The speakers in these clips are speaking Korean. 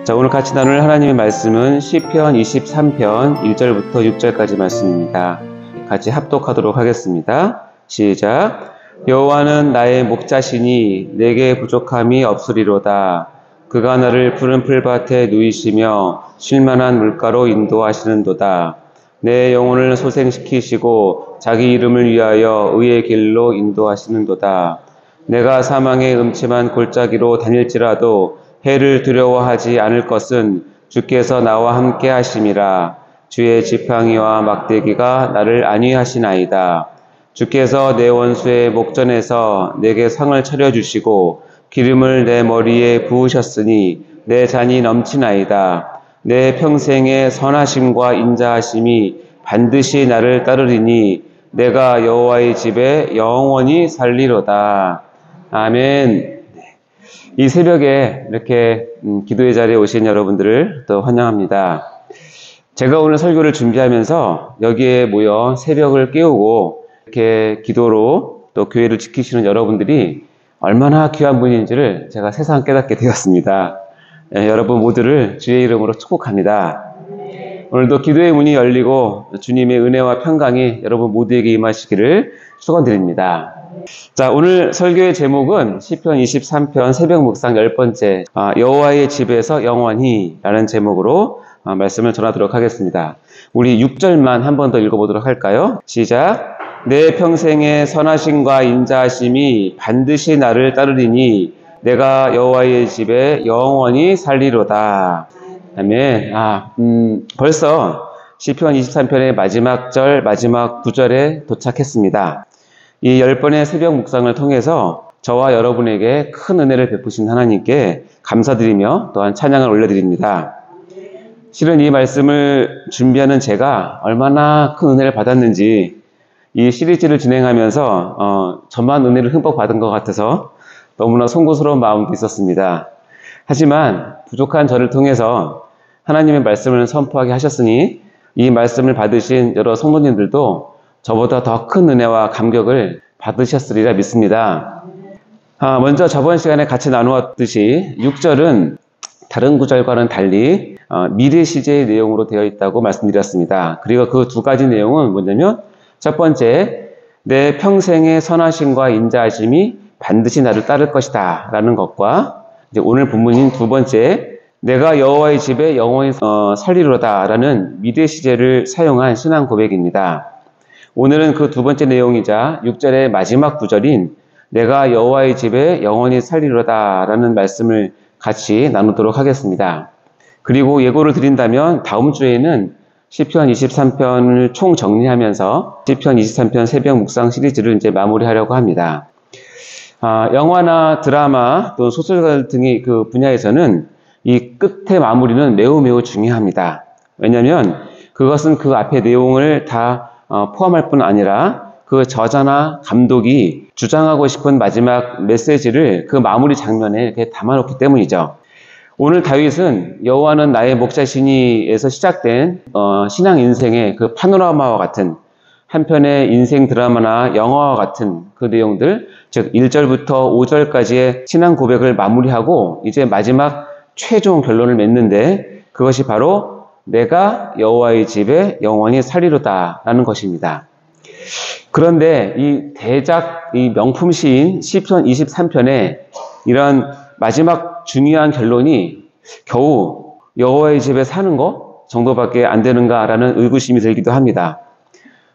자, 오늘 같이 나눌 하나님의 말씀은 시편 23편 1절부터 6절까지 말씀입니다. 같이 합독하도록 하겠습니다. 시작. 여호와는 나의 목자시니 내게 부족함이 없으리로다. 그가 나를 푸른 풀밭에 누이시며 쉴만한 물가로 인도하시는도다. 내 영혼을 소생시키시고 자기 이름을 위하여 의의 길로 인도하시는도다. 내가 사망의 음침한 골짜기로 다닐지라도 해를 두려워하지 않을 것은 주께서 나와 함께 하심이라. 주의 지팡이와 막대기가 나를 안위하시나이다. 주께서 내 원수의 목전에서 내게 상을 차려주시고 기름을 내 머리에 부으셨으니 내 잔이 넘치나이다. 내 평생의 선하심과 인자하심이 반드시 나를 따르리니 내가 여호와의 집에 영원히 살리로다. 아멘. 이 새벽에 이렇게 기도의 자리에 오신 여러분들을 또 환영합니다. 제가 오늘 설교를 준비하면서 여기에 모여 새벽을 깨우고 이렇게 기도로 또 교회를 지키시는 여러분들이 얼마나 귀한 분인지를 제가 새삼 깨닫게 되었습니다. 여러분 모두를 주의 이름으로 축복합니다. 오늘도 기도의 문이 열리고 주님의 은혜와 평강이 여러분 모두에게 임하시기를 축원드립니다. 자, 오늘 설교의 제목은 시편 23편 새벽 묵상 10번째 여호와의 집에서 영원히 라는 제목으로 말씀을 전하도록 하겠습니다. 우리 6절만 한 번 더 읽어보도록 할까요? 시작. 내 평생의 선하심과 인자하심이 반드시 나를 따르리니 내가 여호와의 집에 영원히 살리로다. 아멘. 벌써 시편 23편의 마지막 절, 마지막 9절에 도착했습니다. 이 10번의 새벽 묵상을 통해서 저와 여러분에게 큰 은혜를 베푸신 하나님께 감사드리며 또한 찬양을 올려드립니다. 실은 이 말씀을 준비하는 제가 얼마나 큰 은혜를 받았는지 이 시리즈를 진행하면서 저만 은혜를 흠뻑 받은 것 같아서 너무나 송구스러운 마음도 있었습니다. 하지만 부족한 저를 통해서 하나님의 말씀을 선포하게 하셨으니 이 말씀을 받으신 여러 성도님들도 저보다 더 큰 은혜와 감격을 받으셨으리라 믿습니다. 먼저 저번 시간에 같이 나누었듯이 6절은 다른 구절과는 달리 미래 시제의 내용으로 되어 있다고 말씀드렸습니다. 그리고 그 두 가지 내용은 뭐냐면 첫 번째, 내 평생의 선하심과 인자하심이 반드시 나를 따를 것이다 라는 것과 이제 오늘 본문인 두 번째, 내가 여호와의 집에 영원히 살리로다 라는 미래 시제를 사용한 신앙 고백입니다. 오늘은 그 두 번째 내용이자 6절의 마지막 구절인 내가 여호와의 집에 영원히 살리로다 라는 말씀을 같이 나누도록 하겠습니다. 그리고 예고를 드린다면 다음 주에는 시편 23편을 총 정리하면서 시편 23편 새벽 묵상 시리즈를 이제 마무리하려고 합니다. 영화나 드라마 또는 소설 등의 그 분야에서는 이 끝의 마무리는 매우 중요합니다. 왜냐하면 그것은 그 앞의 내용을 다 포함할 뿐 아니라 그 저자나 감독이 주장하고 싶은 마지막 메시지를 그 마무리 장면에 이렇게 담아놓기 때문이죠. 오늘 다윗은 여호와는 나의 목자시니에서 시작된 신앙 인생의 그 파노라마와 같은 한편의 인생 드라마나 영화와 같은 그 내용들, 즉 1절부터 5절까지의 신앙 고백을 마무리하고 이제 마지막 최종 결론을 맺는데 그것이 바로 내가 여호와의 집에 영원히 살리로다 라는 것입니다. 그런데 이 대작, 이 명품 시인 시편 23편에 이런 마지막 중요한 결론이 겨우 여호와의 집에 사는 것 정도밖에 안 되는가라는 의구심이 들기도 합니다.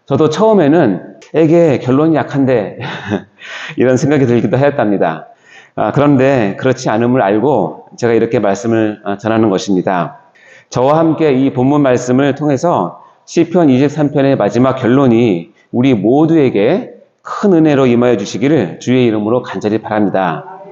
저도 처음에는 에게 결론이 약한데 이런 생각이 들기도 했답니다. 그런데 그렇지 않음을 알고 제가 이렇게 말씀을 전하는 것입니다. 저와 함께 이 본문 말씀을 통해서 시편 23편의 마지막 결론이 우리 모두에게 큰 은혜로 임하여 주시기를 주의 이름으로 간절히 바랍니다.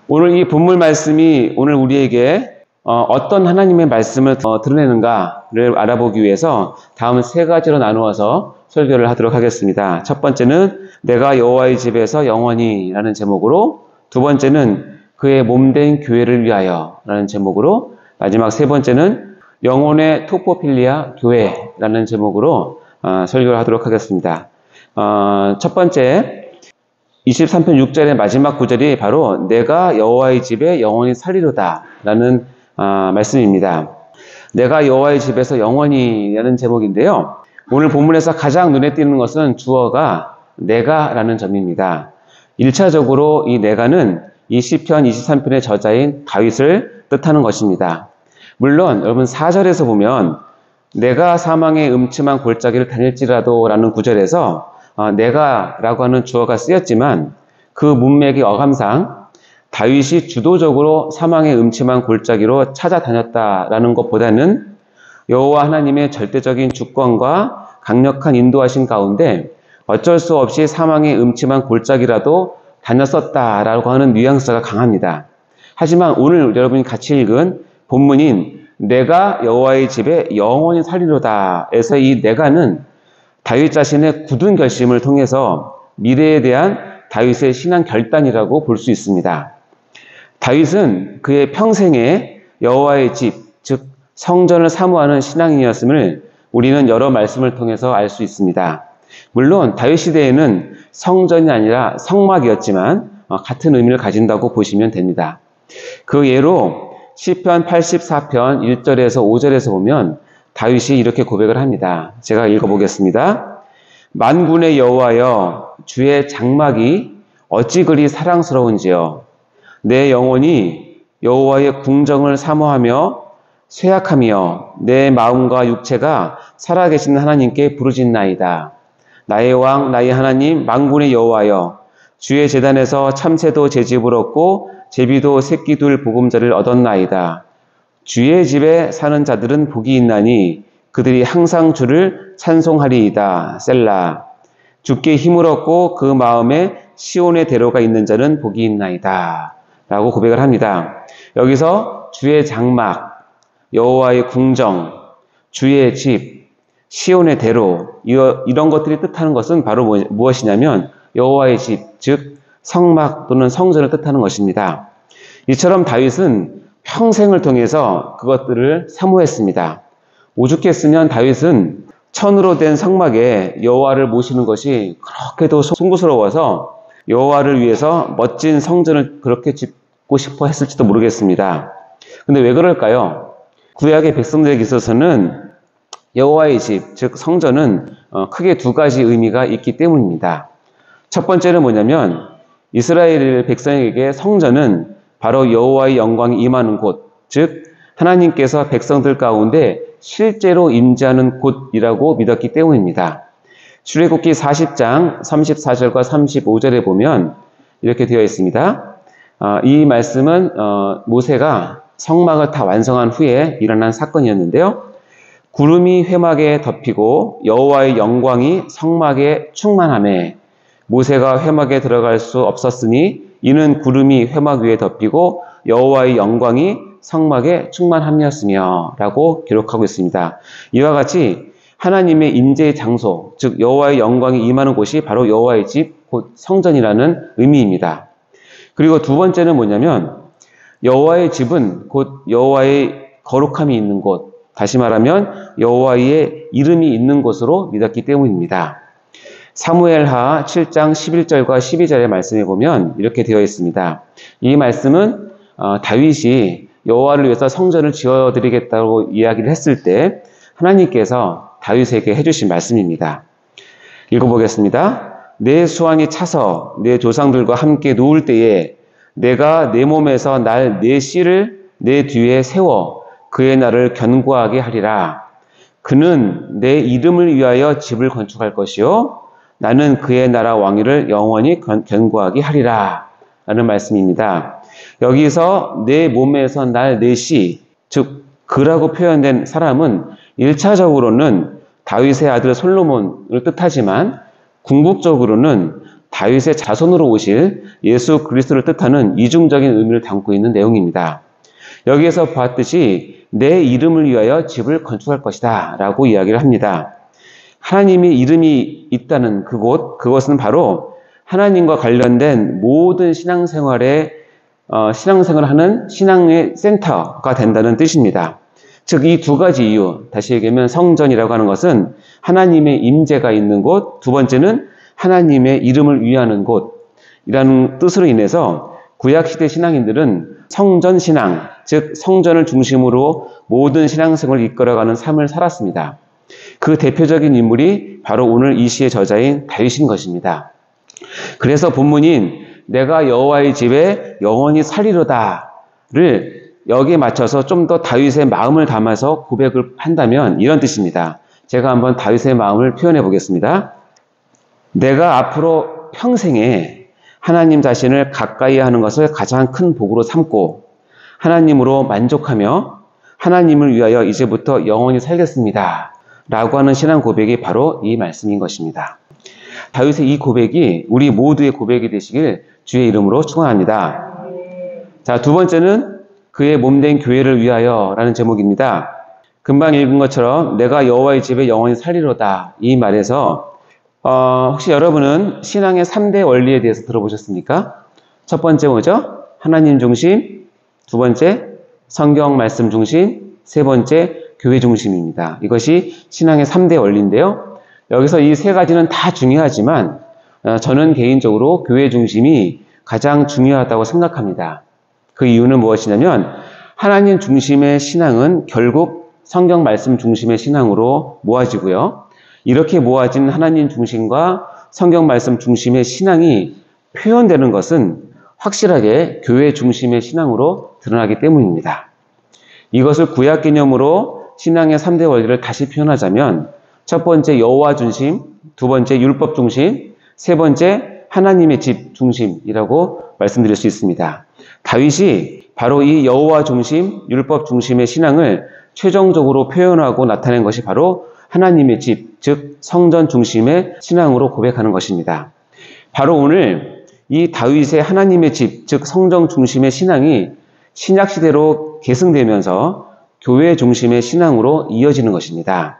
오늘 이 본문 말씀이 오늘 우리에게 어떤 하나님의 말씀을 드러내는가를 알아보기 위해서 다음 세 가지로 나누어서 설교를 하도록 하겠습니다. 첫 번째는 내가 여호와의 집에서 영원히 라는 제목으로, 두 번째는 그의 몸된 교회를 위하여 라는 제목으로, 마지막 세 번째는 영혼의 토포필리아 교회라는 제목으로 설교를 하도록 하겠습니다. 첫 번째 23편 6절의 마지막 구절이 바로 내가 여호와의 집에 영원히 살리로다 라는 말씀입니다. 내가 여호와의 집에서 영원히 라는 제목인데요. 오늘 본문에서 가장 눈에 띄는 것은 주어가 내가라는 점입니다. 1차적으로 이 내가는 이 시편 23편의 저자인 다윗을 뜻하는 것입니다. 물론 여러분 4절에서 보면 내가 사망의 음침한 골짜기를 다닐지라도 라는 구절에서 내가라고 하는 주어가 쓰였지만 그 문맥의 어감상 다윗이 주도적으로 사망의 음침한 골짜기로 찾아다녔다라는 것보다는 여호와 하나님의 절대적인 주권과 강력한 인도하신 가운데 어쩔 수 없이 사망의 음침한 골짜기라도 다녔었다라고 하는 뉘앙스가 강합니다. 하지만 오늘 여러분이 같이 읽은 본문인 내가 여호와의 집에 영원히 살리로다 에서 이 내가는 다윗 자신의 굳은 결심을 통해서 미래에 대한 다윗의 신앙 결단이라고 볼 수 있습니다. 다윗은 그의 평생에 여호와의 집, 즉 성전을 사모하는 신앙인이었음을 우리는 여러 말씀을 통해서 알 수 있습니다. 물론 다윗 시대에는 성전이 아니라 성막이었지만 같은 의미를 가진다고 보시면 됩니다. 그 예로 시편 84편 1절에서 5절에서 보면 다윗이 이렇게 고백을 합니다. 제가 읽어보겠습니다. 만군의 여호와여 주의 장막이 어찌 그리 사랑스러운지요. 내 영혼이 여호와의 궁정을 사모하며 쇠약하며 내 마음과 육체가 살아계신 하나님께 부르짖나이다. 나의 왕 나의 하나님 만군의 여호와여 주의 제단에서 참새도 제 집을 얻고 제비도 새끼둘 보금자를 얻었나이다. 주의 집에 사는 자들은 복이 있나니 그들이 항상 주를 찬송하리이다. 셀라. 주께 힘을 얻고 그 마음에 시온의 대로가 있는 자는 복이 있나이다. 라고 고백을 합니다. 여기서 주의 장막, 여호와의 궁정, 주의 집, 시온의 대로 이런 것들이 뜻하는 것은 바로 무엇이냐면 여호와의 집, 즉 성막 또는 성전을 뜻하는 것입니다. 이처럼 다윗은 평생을 통해서 그것들을 사모했습니다. 오죽했으면 다윗은 천으로 된 성막에 여호와를 모시는 것이 그렇게도 송구스러워서 여호와를 위해서 멋진 성전을 그렇게 짓고 싶어 했을지도 모르겠습니다. 근데 왜 그럴까요? 구약의 백성들에게 있어서는 여호와의 집, 즉 성전은 크게 두 가지 의미가 있기 때문입니다. 첫 번째는 뭐냐면 이스라엘 백성에게 성전은 바로 여호와의 영광이 임하는 곳, 즉 하나님께서 백성들 가운데 실제로 임재하는 곳이라고 믿었기 때문입니다. 출애굽기 40장 34절과 35절에 보면 이렇게 되어 있습니다. 이 말씀은 모세가 성막을 다 완성한 후에 일어난 사건이었는데요. 구름이 회막에 덮이고 여호와의 영광이 성막에 충만하매 모세가 회막에 들어갈 수 없었으니 이는 구름이 회막 위에 덮이고 여호와의 영광이 성막에 충만함이었으며 라고 기록하고 있습니다. 이와 같이 하나님의 임재의 장소, 즉 여호와의 영광이 임하는 곳이 바로 여호와의 집, 곧 성전이라는 의미입니다. 그리고 두 번째는 뭐냐면 여호와의 집은 곧 여호와의 거룩함이 있는 곳, 다시 말하면 여호와의 이름이 있는 곳으로 믿었기 때문입니다. 사무엘하 7장 11절과 12절의 말씀에 보면 이렇게 되어 있습니다. 이 말씀은 다윗이 여호와를 위해서 성전을 지어드리겠다고 이야기를 했을 때 하나님께서 다윗에게 해주신 말씀입니다. 읽어보겠습니다. 내 수완이 차서 내 조상들과 함께 누울 때에 내가 내 몸에서 내 씨를 내 뒤에 세워 그의 날을 견고하게 하리라. 그는 내 이름을 위하여 집을 건축할 것이요 나는 그의 나라 왕위를 영원히 견고하게 하리라. 라는 말씀입니다. 여기서 내 몸에서 내 씨, 즉 그라고 표현된 사람은 1차적으로는 다윗의 아들 솔로몬을 뜻하지만 궁극적으로는 다윗의 자손으로 오실 예수 그리스도를 뜻하는 이중적인 의미를 담고 있는 내용입니다. 여기에서 보았듯이 내 이름을 위하여 집을 건축할 것이다 라고 이야기를 합니다. 하나님의 이름이 있다는 그것은 바로 하나님과 관련된 모든 신앙생활을 하는 신앙의 센터가 된다는 뜻입니다. 즉, 이 두 가지 이유, 다시 얘기하면 성전이라고 하는 것은 하나님의 임재가 있는 곳, 두 번째는 하나님의 이름을 위하는 곳이라는 뜻으로 인해서 구약시대 신앙인들은 성전신앙, 즉 성전을 중심으로 모든 신앙생활을 이끌어가는 삶을 살았습니다. 그 대표적인 인물이 바로 오늘 이 시의 저자인 다윗인 것입니다. 그래서 본문인 내가 여호와의 집에 영원히 살리로다를 여기에 맞춰서 좀 더 다윗의 마음을 담아서 고백을 한다면 이런 뜻입니다. 제가 한번 다윗의 마음을 표현해 보겠습니다. 내가 앞으로 평생에 하나님 자신을 가까이 하는 것을 가장 큰 복으로 삼고 하나님으로 만족하며 하나님을 위하여 이제부터 영원히 살겠습니다. 라고 하는 신앙 고백이 바로 이 말씀인 것입니다. 다윗의 이 고백이 우리 모두의 고백이 되시길 주의 이름으로 축원합니다. 자, 두 번째는 그의 몸된 교회를 위하여 라는 제목입니다. 금방 읽은 것처럼 내가 여호와의 집에 영원히 살리로다 이 말에서 혹시 여러분은 신앙의 3대 원리에 대해서 들어보셨습니까? 첫 번째 뭐죠? 하나님 중심, 두 번째 성경 말씀 중심, 세 번째 교회 중심입니다. 이것이 신앙의 3대 원리인데요. 여기서 이 세 가지는 다 중요하지만 저는 개인적으로 교회 중심이 가장 중요하다고 생각합니다. 그 이유는 무엇이냐면 하나님 중심의 신앙은 결국 성경 말씀 중심의 신앙으로 모아지고요. 이렇게 모아진 하나님 중심과 성경 말씀 중심의 신앙이 표현되는 것은 확실하게 교회 중심의 신앙으로 드러나기 때문입니다. 이것을 구약 개념으로 신앙의 3대 원리를 다시 표현하자면 첫 번째 여호와 중심, 두 번째 율법 중심, 세 번째 하나님의 집 중심이라고 말씀드릴 수 있습니다. 다윗이 바로 이 여호와 중심, 율법 중심의 신앙을 최종적으로 표현하고 나타낸 것이 바로 하나님의 집, 즉 성전 중심의 신앙으로 고백하는 것입니다. 바로 오늘 이 다윗의 하나님의 집, 즉 성전 중심의 신앙이 신약시대로 계승되면서 교회 중심의 신앙으로 이어지는 것입니다.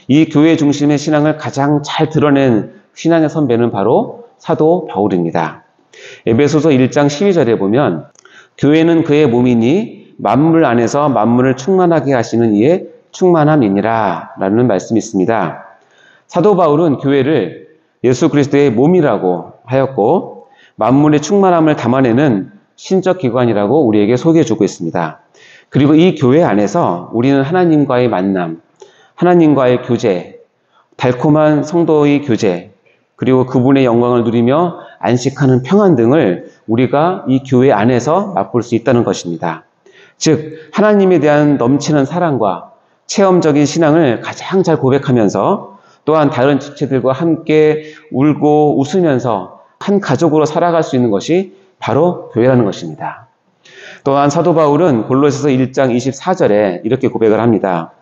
이 교회 중심의 신앙을 가장 잘 드러낸 신앙의 선배는 바로 사도 바울입니다. 에베소서 1장 12절에 보면 교회는 그의 몸이니 만물 안에서 만물을 충만하게 하시는 이의 충만함이니라 라는 말씀이 있습니다. 사도 바울은 교회를 예수 그리스도의 몸이라고 하였고 만물의 충만함을 담아내는 신적 기관이라고 우리에게 소개해주고 있습니다. 그리고 이 교회 안에서 우리는 하나님과의 만남, 하나님과의 교제, 달콤한 성도의 교제, 그리고 그분의 영광을 누리며 안식하는 평안 등을 우리가 이 교회 안에서 맛볼 수 있다는 것입니다. 즉 하나님에 대한 넘치는 사랑과 체험적인 신앙을 가장 잘 고백하면서 또한 다른 지체들과 함께 울고 웃으면서 한 가족으로 살아갈 수 있는 것이 바로 교회라는 것입니다. 또한 사도 바울은 골로새서 1장 24절에 이렇게 고백을 합니다.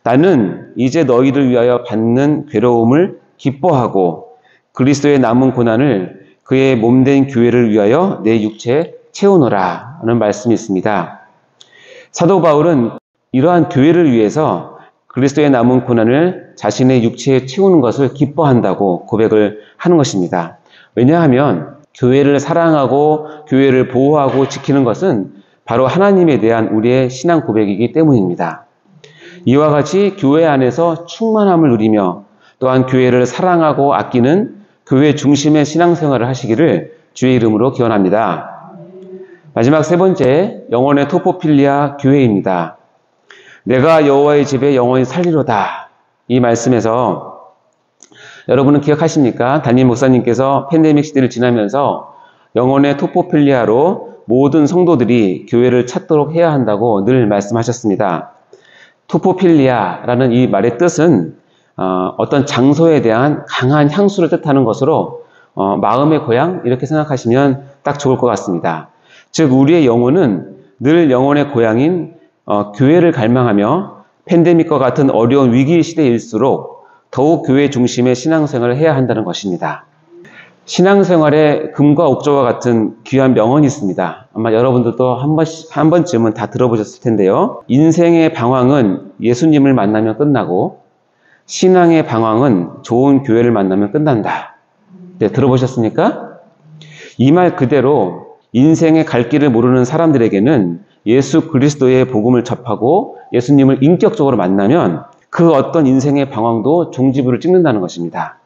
나는 이제 너희를 위하여 받는 괴로움을 기뻐하고 그리스도의 남은 고난을 그의 몸된 교회를 위하여 내 육체에 채우노라 하는 말씀이 있습니다. 사도 바울은 이러한 교회를 위해서 그리스도의 남은 고난을 자신의 육체에 채우는 것을 기뻐한다고 고백을 하는 것입니다. 왜냐하면 교회를 사랑하고 교회를 보호하고 지키는 것은 바로 하나님에 대한 우리의 신앙 고백이기 때문입니다. 이와 같이 교회 안에서 충만함을 누리며 또한 교회를 사랑하고 아끼는 교회 중심의 신앙생활을 하시기를 주의 이름으로 기원합니다. 마지막 세 번째, 영혼의 토포필리아 교회입니다. 내가 여호와의 집에 영원히 살리로다. 이 말씀에서 여러분은 기억하십니까? 담임 목사님께서 팬데믹 시대를 지나면서 영혼의 토포필리아로 모든 성도들이 교회를 찾도록 해야 한다고 늘 말씀하셨습니다. 토포필리아라는 이 말의 뜻은 어떤 장소에 대한 강한 향수를 뜻하는 것으로 마음의 고향 이렇게 생각하시면 딱 좋을 것 같습니다. 즉 우리의 영혼은 늘 영혼의 고향인 교회를 갈망하며 팬데믹과 같은 어려운 위기 시대일수록 더욱 교회 중심의 신앙생활을 해야 한다는 것입니다. 신앙생활에 금과 옥조와 같은 귀한 명언이 있습니다. 아마 여러분들도 한 번쯤은 다 들어보셨을 텐데요. 인생의 방황은 예수님을 만나면 끝나고 신앙의 방황은 좋은 교회를 만나면 끝난다. 네, 들어보셨습니까? 이 말 그대로 인생의 갈 길을 모르는 사람들에게는 예수 그리스도의 복음을 접하고 예수님을 인격적으로 만나면 그 어떤 인생의 방황도 종지부를 찍는다는 것입니다.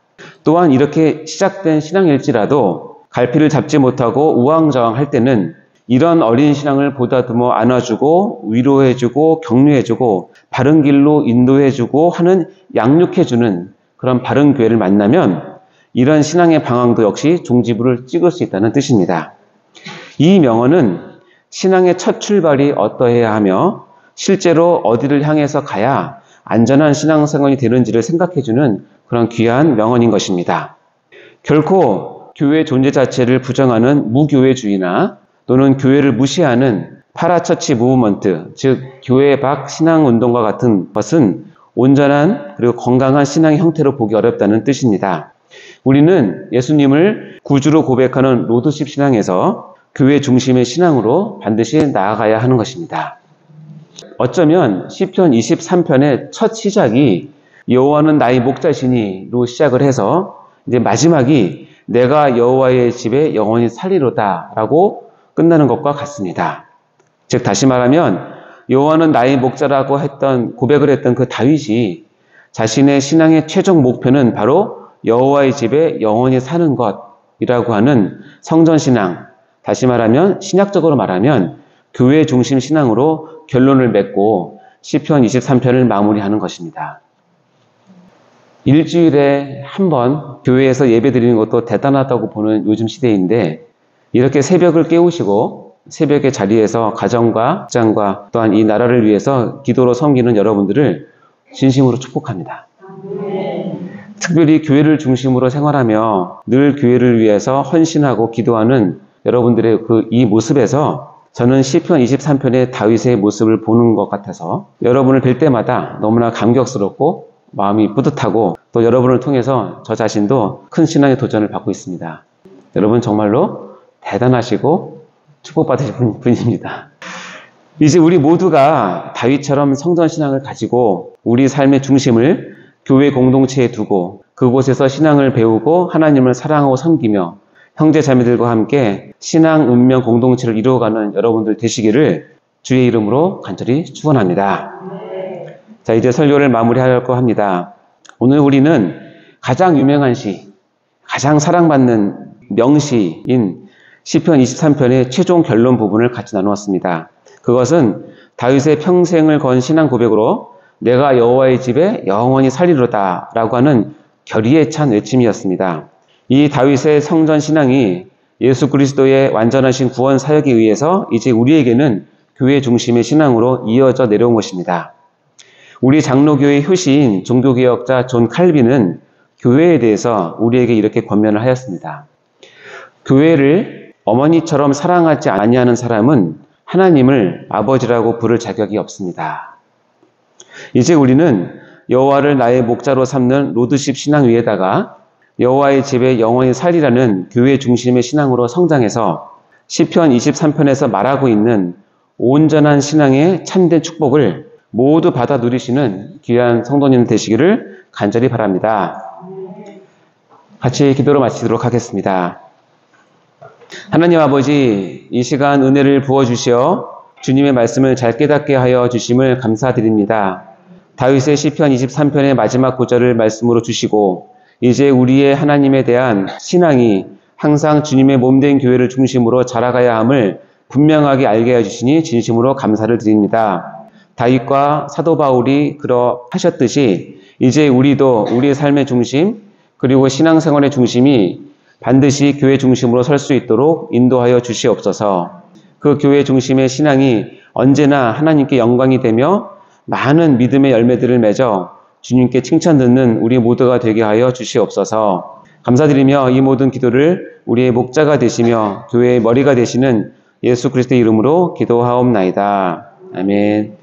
또한 이렇게 시작된 신앙일지라도 갈피를 잡지 못하고 우왕좌왕할 때는 이런 어린 신앙을 보다듬어 안아주고 위로해주고 격려해주고 바른 길로 인도해주고 하는 양육해주는 그런 바른 교회를 만나면 이런 신앙의 방황도 역시 종지부를 찍을 수 있다는 뜻입니다. 이 명언은 신앙의 첫 출발이 어떠해야 하며 실제로 어디를 향해서 가야 안전한 신앙생활이 되는지를 생각해주는 그런 귀한 명언인 것입니다. 결코 교회 존재 자체를 부정하는 무교회주의나 또는 교회를 무시하는 파라처치 무브먼트, 즉 교회 밖 신앙운동과 같은 것은 온전한 그리고 건강한 신앙의 형태로 보기 어렵다는 뜻입니다. 우리는 예수님을 구주로 고백하는 로드십 신앙에서 교회 중심의 신앙으로 반드시 나아가야 하는 것입니다. 어쩌면 시편 23편의 첫 시작이 여호와는 나의 목자시니로 시작을 해서 이제 마지막이 내가 여호와의 집에 영원히 살리로다 라고 끝나는 것과 같습니다. 즉 다시 말하면 여호와는 나의 목자라고 고백을 했던 그 다윗이 자신의 신앙의 최종 목표는 바로 여호와의 집에 영원히 사는 것이라고 하는 성전신앙, 다시 말하면 신약적으로 말하면 교회 중심 신앙으로 결론을 맺고 시편 23편을 마무리하는 것입니다. 일주일에 한 번 교회에서 예배 드리는 것도 대단하다고 보는 요즘 시대인데 이렇게 새벽을 깨우시고 새벽의 자리에서 가정과 직장과 또한 이 나라를 위해서 기도로 섬기는 여러분들을 진심으로 축복합니다. 특별히 교회를 중심으로 생활하며 늘 교회를 위해서 헌신하고 기도하는 여러분들의 이 모습에서 저는 시편 23편의 다윗의 모습을 보는 것 같아서 여러분을 뵐 때마다 너무나 감격스럽고 마음이 뿌듯하고 또 여러분을 통해서 저 자신도 큰 신앙의 도전을 받고 있습니다. 여러분 정말로 대단하시고 축복받으신 분입니다. 이제 우리 모두가 다윗처럼 성전신앙을 가지고 우리 삶의 중심을 교회 공동체에 두고 그곳에서 신앙을 배우고 하나님을 사랑하고 섬기며 형제 자매들과 함께 신앙 운명 공동체를 이루어가는 여러분들 되시기를 주의 이름으로 간절히 축원합니다. 자, 이제 설교를 마무리하려고 합니다. 오늘 우리는 가장 유명한 시, 가장 사랑받는 명시인 시편 23편의 최종 결론 부분을 같이 나누었습니다. 그것은 다윗의 평생을 건 신앙 고백으로 내가 여호와의 집에 영원히 살리로다 라고 하는 결의에 찬 외침이었습니다. 이 다윗의 성전 신앙이 예수 그리스도의 완전하신 구원 사역에 의해서 이제 우리에게는 교회 중심의 신앙으로 이어져 내려온 것입니다. 우리 장로교의 효시인 종교개혁자 존 칼빈은 교회에 대해서 우리에게 이렇게 권면을 하였습니다. 교회를 어머니처럼 사랑하지 아니하는 사람은 하나님을 아버지라고 부를 자격이 없습니다. 이제 우리는 여호와를 나의 목자로 삼는 로드십 신앙 위에다가 여호와의 집에 영원히 살리라는 교회 중심의 신앙으로 성장해서 시편 23편에서 말하고 있는 온전한 신앙의 참된 축복을 모두 받아 누리시는 귀한 성도님 되시기를 간절히 바랍니다. 같이 기도로 마치도록 하겠습니다. 하나님 아버지, 이 시간 은혜를 부어주시어 주님의 말씀을 잘 깨닫게 하여 주심을 감사드립니다. 다윗의 시편 23편의 마지막 구절을 말씀으로 주시고 이제 우리의 하나님에 대한 신앙이 항상 주님의 몸된 교회를 중심으로 자라가야 함을 분명하게 알게 해주시니 진심으로 감사를 드립니다. 다윗과 사도 바울이 그러하셨듯이 이제 우리도 우리의 삶의 중심 그리고 신앙생활의 중심이 반드시 교회 중심으로 설 수 있도록 인도하여 주시옵소서. 그 교회 중심의 신앙이 언제나 하나님께 영광이 되며 많은 믿음의 열매들을 맺어 주님께 칭찬 듣는 우리 모두가 되게 하여 주시옵소서. 감사드리며 이 모든 기도를 우리의 목자가 되시며 교회의 머리가 되시는 예수 그리스도의 이름으로 기도하옵나이다. 아멘.